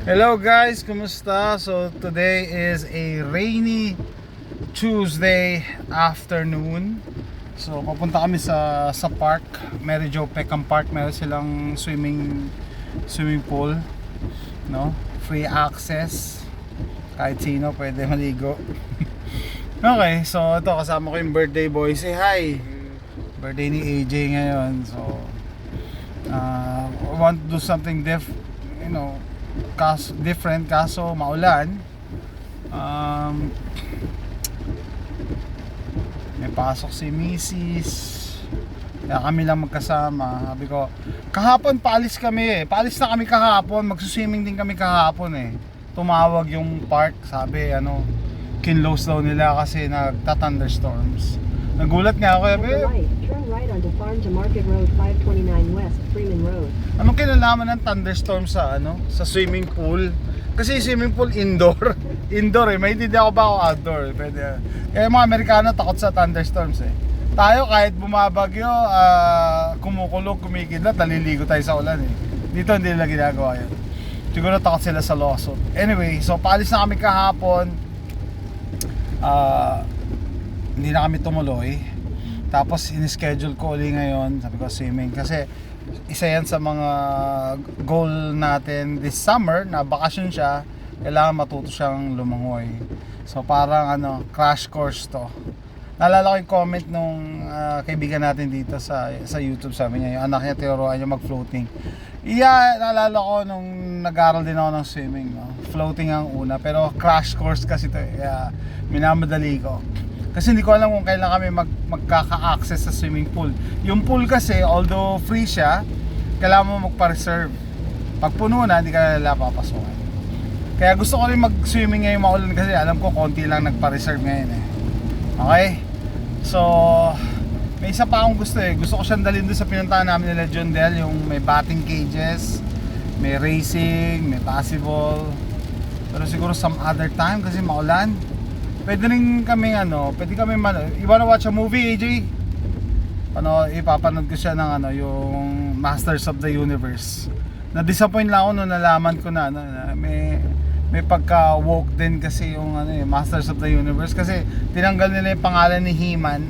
Hello guys, kumusta? So today is a rainy Tuesday afternoon. So papunta kami sa park, Mary Jo Peckham Park. Meron silang swimming pool, no? Free access. Kahit sino pwede maligo. Okay, so ito kasama ko yung birthday boy. Say hi. Birthday ni AJ ngayon. So I want to do something different kaso maulan. May pasok si Mrs. Kaya kami lang magkasama. Sabi ko, kahapon paalis kami paalis na kami kahapon, magsuswimming din kami kahapon Tumawag yung park, sabi kinlose daw nila kasi nagta-thunderstorms. Nagulat nga ako, Turn right onto Farm to Market Road 529 West, Freeman Road. anong kinalaman ng thunderstorm sa swimming pool? Kasi swimming pool indoor. Indoor may hindi ako ba ako outdoor. Pwede. Kaya mga Amerikano takot sa thunderstorms Tayo kahit bumabagyo, kumukulog, kumikidlat, naliligo tayo sa ulan Dito hindi nila ginagawa yun. Siguro takot sila sa lawsuit. Anyway, so paalis na kami kahapon. Hindi na kami tumuloy. Tapos in-schedule ko ulit ngayon, sabi ko swimming kasi isa yan sa mga goal natin this summer na bakasyon siya, kailangan matuto siyang lumangoy. So parang crash course to. Naalala ko yung comment nung kaibigan natin dito sa YouTube, sabi niya yung anak niya tinuruan niya mag-floating. Naalala ko nung nag-aral din ako ng swimming, floating ang una, pero crash course kasi to kaya minamadali ko. Kasi hindi ko alam kung kailan kami magkaka-access sa swimming pool. Yung pool kasi, although free siya, kailangan mo magpa-reserve. Pag puno na, hindi ka nila papasukin. Kaya gusto ko rin mag-swimming ngayong maulan kasi alam ko konti lang nagpa-reserve ngayon Okay? So, may isa pa akong gusto Gusto ko siyang dalhin doon sa pinuntahan namin nila John Del, yung may batting cages, may racing, may basketball. Pero siguro some other time kasi maulan. Pwede rin kami you wanna watch a movie, AJ? Ipapanood ko siya ng yung Masters of the Universe. Na-disappoint lang ako nung nalaman ko na may pagka-woke din kasi yung Masters of the Universe kasi tinanggal nila yung pangalan ni He-Man.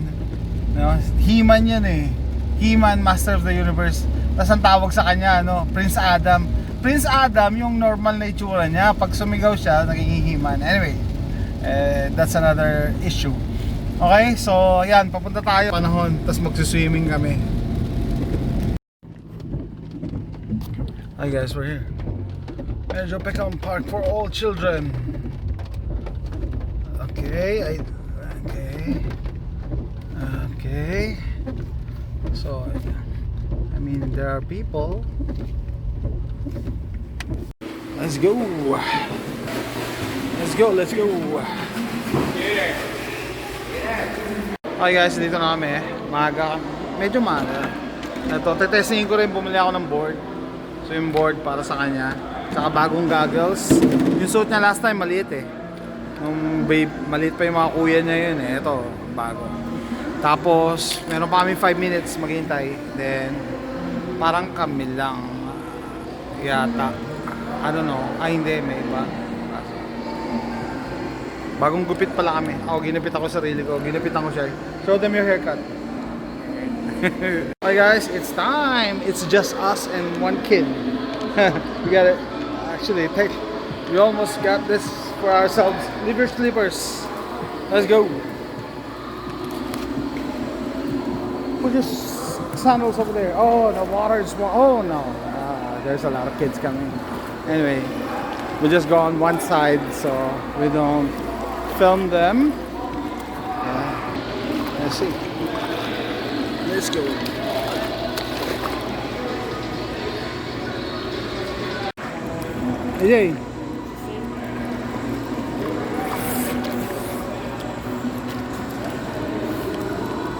He-Man yan He-Man, Master of the Universe. Tapos ang tawag sa kanya Prince Adam. Prince Adam yung normal na itsura niya. Pag sumigaw siya, naging He-Man. Anyway, that's another issue. Okay, so yan, papunta tayo panahon, tapos magsuswimming kami. Hi guys, we're here. Mary Jo Peckham Park for all children. Okay. So, I mean, there are people. Let's go. Okay guys, dito na kami medyo maaga. Tetestingin ko rin, bumili ako ng board. So yung board para sa kanya, saka bagong goggles. Yung suit niya last time maliit nung maliit pa yung mga kuya niya yun Ito, bago. Tapos meron pa kami 5 minutes maghintay. Then parang kami lang yata, I don't know. Hindi, may iba. Bagong gupit pala kami. Ginupit ako sarili ko. Ginupitan ko siya. Show them your haircut. Hi guys, it's time. It's just us and one kid. We got it. Actually, we almost got this for ourselves. Leave your slippers. Let's go. Put your sandals over there. Oh, the water is warm. Oh no. There's a lot of kids coming. Anyway, we just go on one side so we don't film them. Let's see. Let's go. Hey.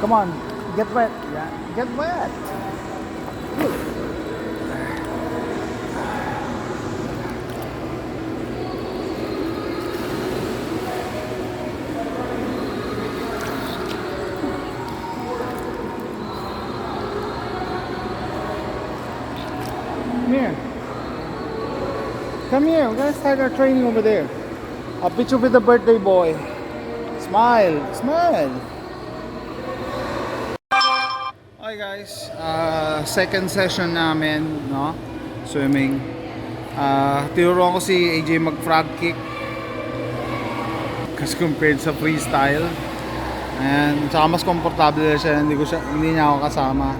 Come on, get wet. Yeah, get wet. Come here. Come here. We're gonna start our training over there. A picture with the birthday boy. Smile. Smile. Hi guys. Second session namin, no? Swimming. Tinuruan ko si AJ mag-frog kick. Kasi compared sa freestyle. And saka mas komportable siya, hindi niya ako kasama.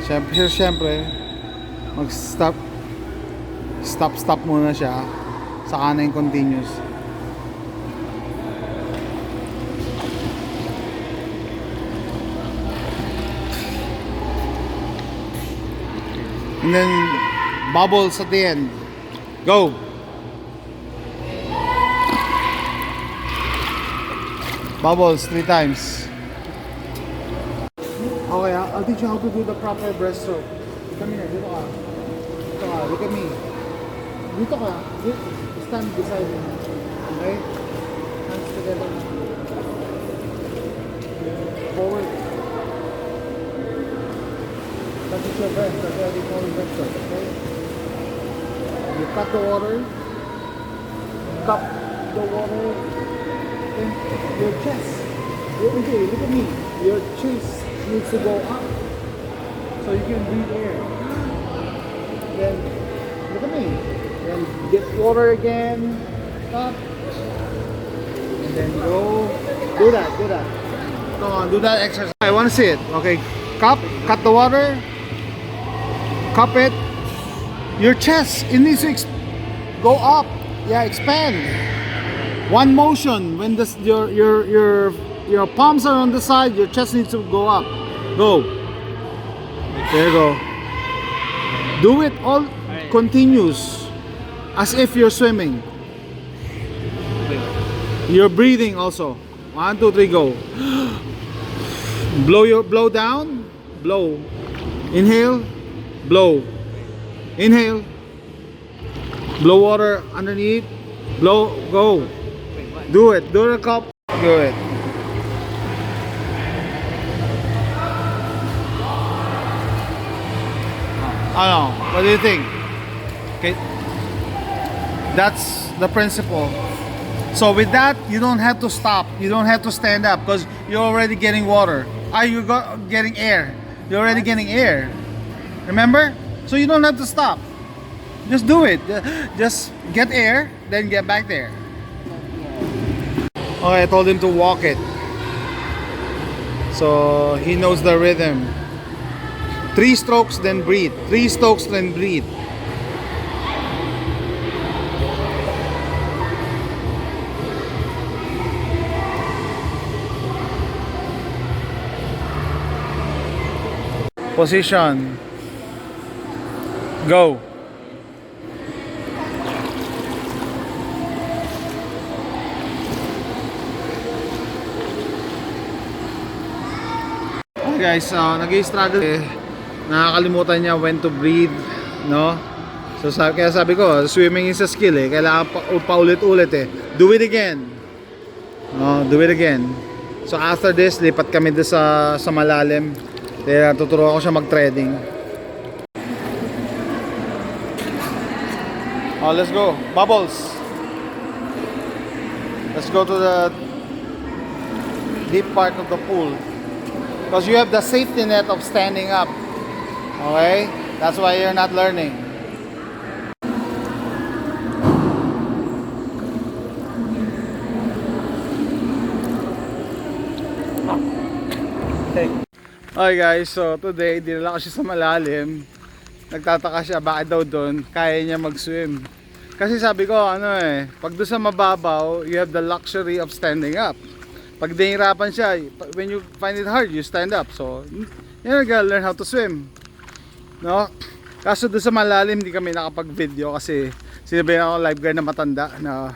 Siyempre stop muna siya, saka na yung continuous. And then bubbles at the end. Go. Bubbles 3 times. Okay, I'll teach you how to do the proper breaststroke. Come here, dito ka. Dito ka, look at me. Dito ka, stand beside me. Okay? Hands together. Forward. That is your breath, that's why we call it breaststroke, okay? You cut the water. Cup the water. Then your chest. Okay, look at me. Your chest needs to go up so you can breathe air. Then look at me. Then get water again. Up. And then go. Do that. Come on, do that exercise. I want to see it. Okay. Cut the water. Cup it. Your chest, it needs to go up. Yeah, expand. One motion when this your palms are on the side, your chest needs to go up. Go. There you go. Do it all continuous, as if you're swimming. You're breathing also. 1, 2, 3, go. Blow down. Blow. Inhale. Blow. Inhale. Blow water underneath. Blow. Go. Do it. Do the cup. Do it. I don't know. What do you think? Okay. That's the principle. So with that, you don't have to stop. You don't have to stand up because you're already getting water. You're getting air. You're already getting air. Remember? So you don't have to stop. Just do it. Just get air, then get back there. Okay, I told him to walk it. So he knows the rhythm. 3 strokes, then breathe. 3 strokes, then breathe. Position. Go. Guys, nag-i-struggle nakakalimutan niya when to breathe, no? So kaya sabi ko, swimming is a skill kailangan paulit-ulit do it again, no? Do it again. So after this, lipat kami doon sa malalim, kaya tuturuan ko siya mag-threading. Let's go, bubbles. Let's go to the deep part of the pool. Because you have the safety net of standing up. Okay? That's why you're not learning. Okay guys, so today dinala ko siya sa malalim. Nagtataka siya bakit daw doon kaya niya mag-swim. Kasi sabi ko pag doon sa mababaw, you have the luxury of standing up. Pag nahihirapan siya, when you find it hard, you stand up. So, you gotta learn how to swim. No? Kaso doon sa malalim, hindi kami nakapag-video kasi sinabihan ako lifeguard na matanda na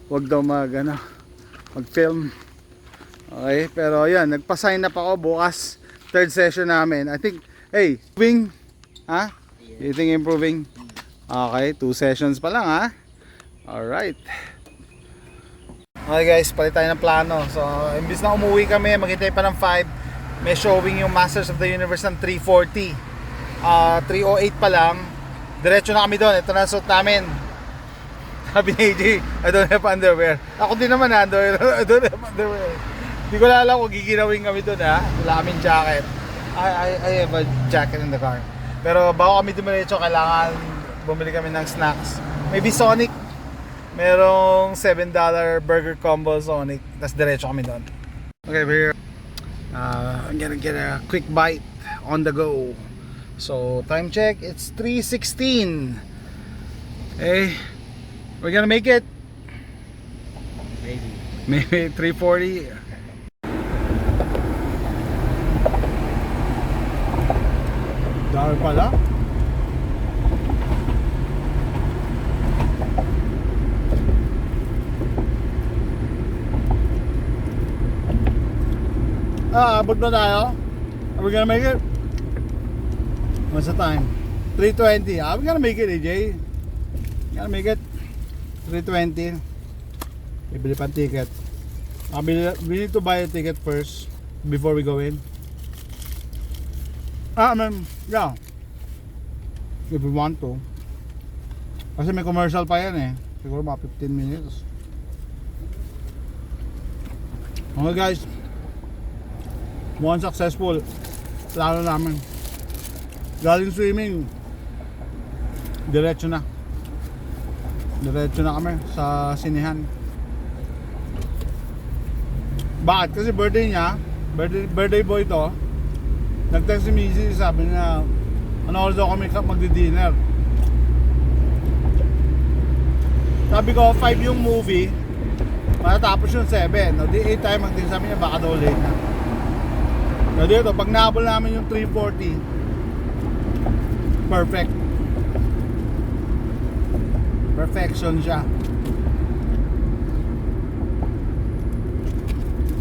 wag daw mag-film. Okay, pero yan, nagpa-sign up ako bukas, 3rd session namin. I think, hey, improving? Ha? You think improving? Okay, 2 sessions pa lang Alright. Okay guys, palit tayo ng plano. So, imbis na umuwi kami, maghintay pa ng 5, may showing yung Masters of the Universe ng 3:40. 3:08 pa lang. Diretso na kami doon. Ito na suot namin. Sabi ni AJ, I don't have underwear. Ako din naman I don't have underwear. Hindi ko alam kung giginawin kami doon ha. Wala kaming jacket. I have a jacket in the car. Pero bago kami dumiretso, kailangan bumili kami ng snacks. Maybe Sonic. Merong $7 burger combo Sonic. Tapos diretso kami doon. Okay, we're I'm gonna get a quick bite on the go. So time check, it's 3:16. Okay, we're gonna make it. Maybe 3:40. Dahil pala. Abot na tayo. Are we gonna make it? What's the time? 3:20. Are we gonna make it, AJ? Gonna make it. 3:20. Bibili pa ticket. We need to buy a ticket first before we go in. Yeah. If we want to. Kasi may commercial pa yan eh. Siguro mga 15 minutes. Okay guys. Mukhang successful. Plano namin. Galing swimming. Diretso na. Diretso na kami sa sinihan. Bakit? Kasi birthday niya. Birthday boy to. Nag-text si Missy, sabi niya, ano oras daw kami magdi-dinner. Sabi ko, 5 yung movie, matatapos yung 7. No, di 8 tayo mag-dinner, sabi niya, baka daw late na. So dito, pag nahabol namin yung 3:40, perfect. Perfection siya.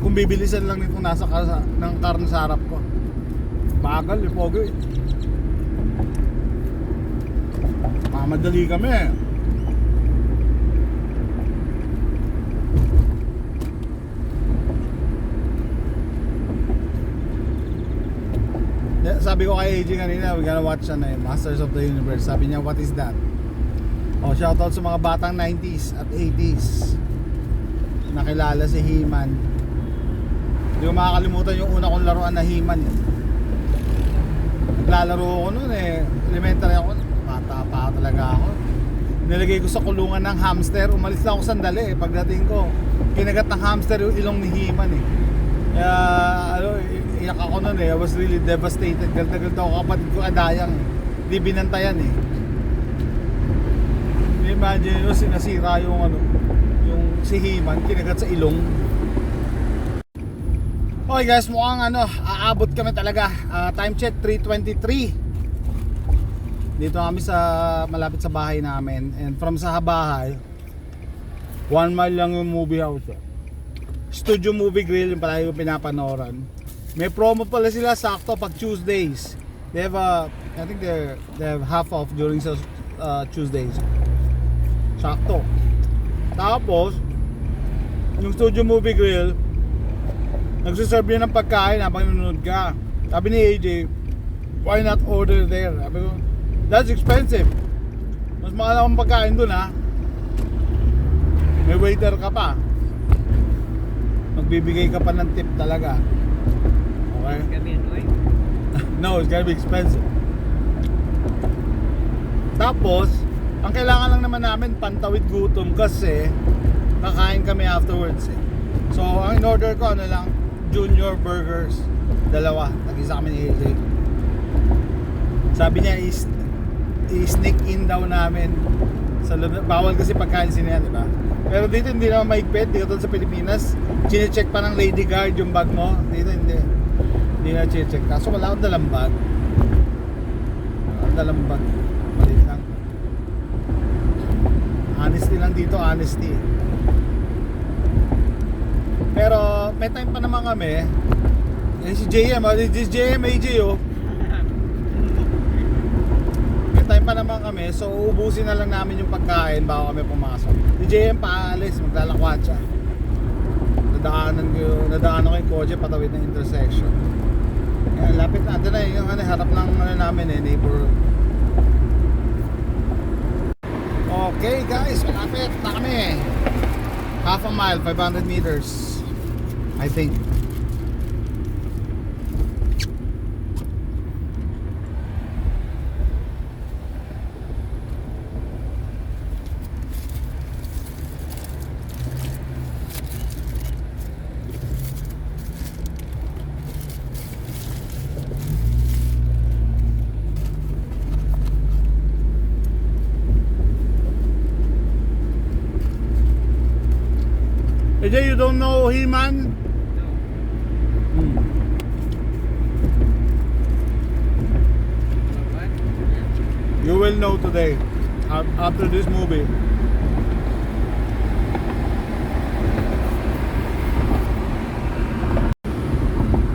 Kung bibilisan lang nito nasa ng karne sa harap ko. Bagal, pogo eh. Mamadali kami. Sabi ko kay AJ kanina, we're gonna watch Masters of the Universe. Sabi niya, what is that? Oh, shoutout sa mga batang 90s at 80s. Nakilala si He-Man. Hindi ko makakalimutan yung una kong laruan na He-Man eh. Naglalaro ako noon eh. Elementary ako. Bata pa talaga ako. Nilagay ko sa kulungan ng hamster. Umalis lang ako sandali eh. Pagdating ko, kinagat ng hamster yung ilong ni He-Man eh. Kaya iyak ako noon eh. I was really devastated. Galta-galta ako, kapatid ko adayang eh. Hindi binantayan eh. Imagine nyo, sinasira yung yung si He-Man, kinagat sa ilong. Okay guys, mukhang aabot kami talaga. Time check 3:23. Dito kami sa malapit sa bahay namin. And from sa bahay, 1 mile lang yung movie house. Studio Movie Grill yung palagi ko pinapanoran. May promo pala sila sakto pag Tuesdays. They have I think they have half off during Tuesdays. Sakto. Tapos yung Studio Movie Grill, nagsiserve yun ng pagkain habang nanonood ka. Sabi ni AJ, why not order there? Sabi ko, that's expensive. Mas mahal akong pagkain dun ha. May waiter ka pa. Magbibigay ka pa ng tip talaga. Okay? No, it's gonna be expensive. Tapos, ang kailangan lang naman namin pantawid gutom kasi kakain kami afterwards eh. So, ang in-order ko lang, Junior Burgers. 2. Nag-isa kami ni AJ. Sabi niya i-sneak in daw namin sa bawal kasi pagkain sinihan, di ba? Pero dito hindi naman maigpit. Dito sa Pilipinas, chine-check pa ng lady guard yung bag mo. Dito hindi. Hindi na chine-check. Kaso wala akong dalang bag. Dalang bag. Malit lang. Honesty lang dito, honesty. Pero may time pa naman kami. Si JM, this JM AJ oh. May time pa naman kami, so uubusin na lang namin yung pagkain bago kami pumasok. Si JM paalis, maglalakwat siya. Nadaanan ko yung kotse patawid ng intersection. Yan, lapit na. Ito na yung harap ng namin neighborhood. Okay guys, malapit na kami. Half a mile, 500 meters. I think. AJ, you don't know He-Man? You will know today after this movie.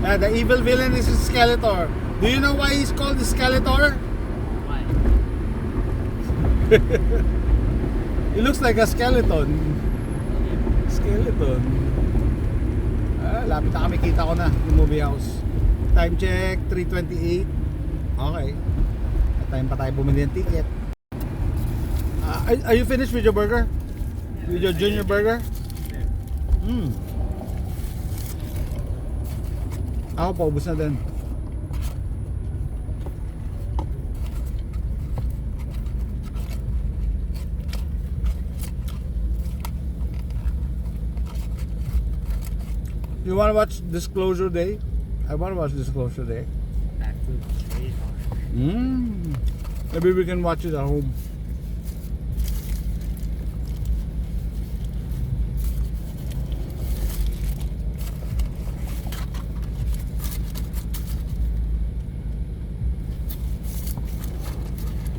The evil villain is Skeletor. Do you know why he's called Skeletor? Why? He looks like a skeleton. Skeleton. Lapit na kami, kita ko na yung movie house. Time check, 3:28. Okay. May time pa tayo bumili ng ticket. Are you finished with your burger? With your junior burger? Ako, paubos na din. You wanna watch Disclosure Day? I wanna watch Disclosure Day. That food is very hard. Maybe we can watch it at home.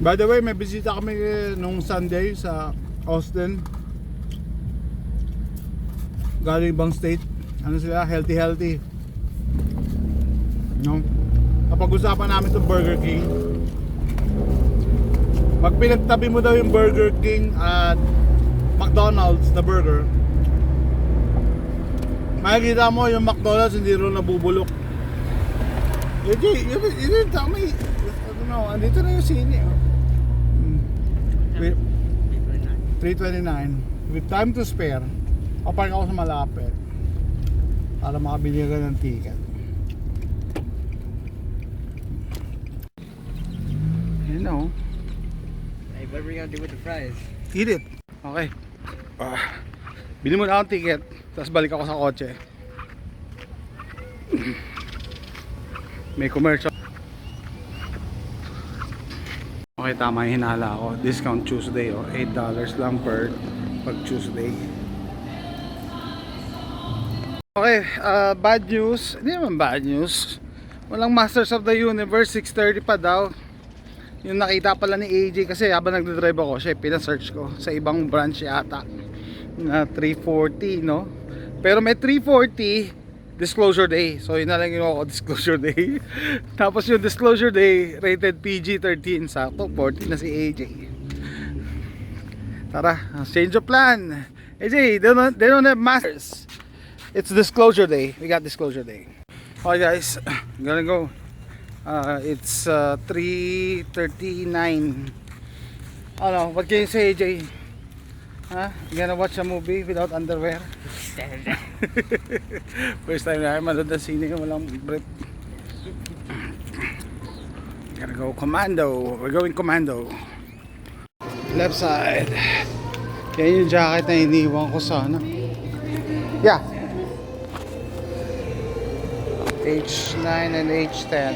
By the way, may bisita kami nung Sunday sa Austin. Galing ibang state. Ano sila? Healthy. No? Kapag-usapan namin itong Burger King. Pag pinagtabi mo daw yung Burger King at McDonald's na burger, makikita mo yung McDonald's hindi rin nabubulok. You didn't tell me. I don't know. Andito na yung sine. Wait, 3:29. With time to spare, papark ako sa malapit para makabili ka ng ticket. You know. Hey, what are we gonna do with the fries? Eat it. Okay. Bili mo na akong ticket, tapos balik ako sa kotse. May commercial. Okay, tama yung hinala ko. Discount Tuesday, oh. $8 lang per pag Tuesday. Okay, bad news. Hindi naman bad news. Walang Masters of the Universe, 6:30 pa daw. Yung nakita pala ni AJ kasi habang nagdadrive ako, siya pina-search ko sa ibang branch yata na 3:40, no? Pero may 3:40 Disclosure Day. So yun na lang yung ako, Disclosure Day. Tapos yung Disclosure Day rated PG-13, sakto 14 na si AJ. Tara, change of plan. AJ, they don't have Masters. It's Disclosure Day. We got Disclosure Day. Okay guys, I'm gonna go. It's 3:39. Ano, what can you say, AJ? Huh? You gonna watch a movie without underwear? First time na manood ng sine, walang brief. Gotta go commando. We're going commando. Left side. Yan yung jacket na iniwan ko sa ano. Yeah. H9 and H10.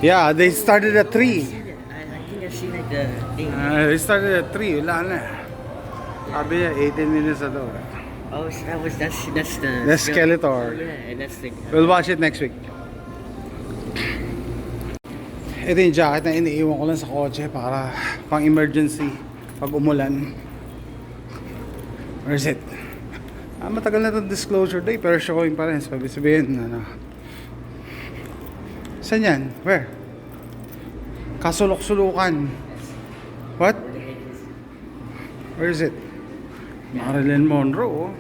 Yeah, they started at 3. I think I've seen like the thing. They started at 3. Wala na. Sabi niya, 18 minutes na daw. Oh, so that's the. That's Skeletor. Yeah, and that's the. We'll watch it next week. Ito yung jacket na iniiwan ko lang sa kotse para pang emergency pag umulan. Where is it? Matagal na itong Disclosure Day pero showing pa rin. Sabihin, ano. Saan yan? Where? Kasulok-sulukan. What? Where is it? Marilyn Monroe.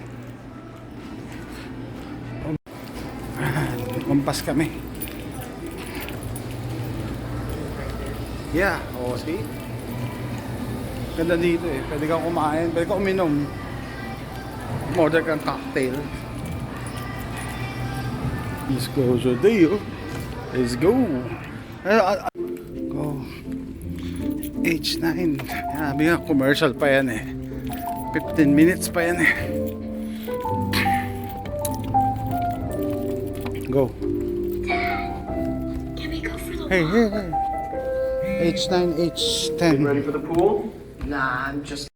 Kumpas kami. Yeah, oh, see? Ganda dito eh. Pwede kang kumain, pwede kang uminom. Order kang cocktail. Let's go today, oh. Let's go. Go. H9. Sabi nga, commercial pa yan eh. 15 minutes pa yan eh. Go. Hey, hey, hey. H9, H10. Ready for the pool? Nah, I'm just.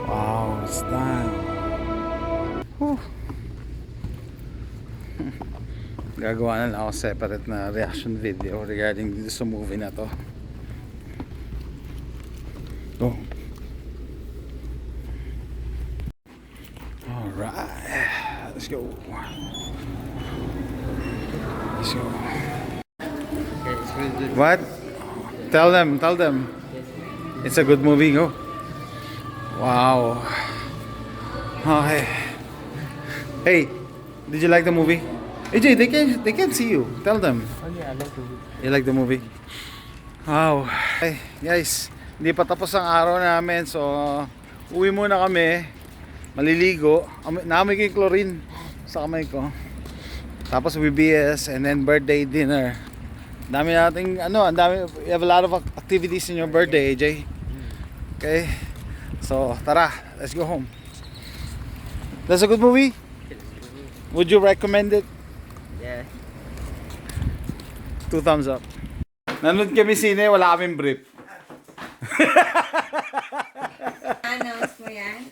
Wow, it's done. Whew. Gagawa na lang ako separate na reaction video regarding dito sa movie na to. Go. Alright, let's go. Let's go. Yeah, it's really good. What? Tell them. It's a good movie, go. Wow. Okay. Hey, did you like the movie? AJ, they can see you. Tell them. Oh yeah, I like the movie. You like the movie? Wow. Hey, guys, hindi pa tapos ang araw namin. So, uwi muna kami. Maliligo. Naamoy ko yung chlorine sa kamay ko. Tapos BBS and then birthday dinner. Dami nating ang dami, you have a lot of activities in your birthday, AJ. Okay? So, tara, let's go home. That's a good movie? Would you recommend it? Yeah. 2 thumbs up. Nanood kami sine, wala kaming brief. Announce mo yan?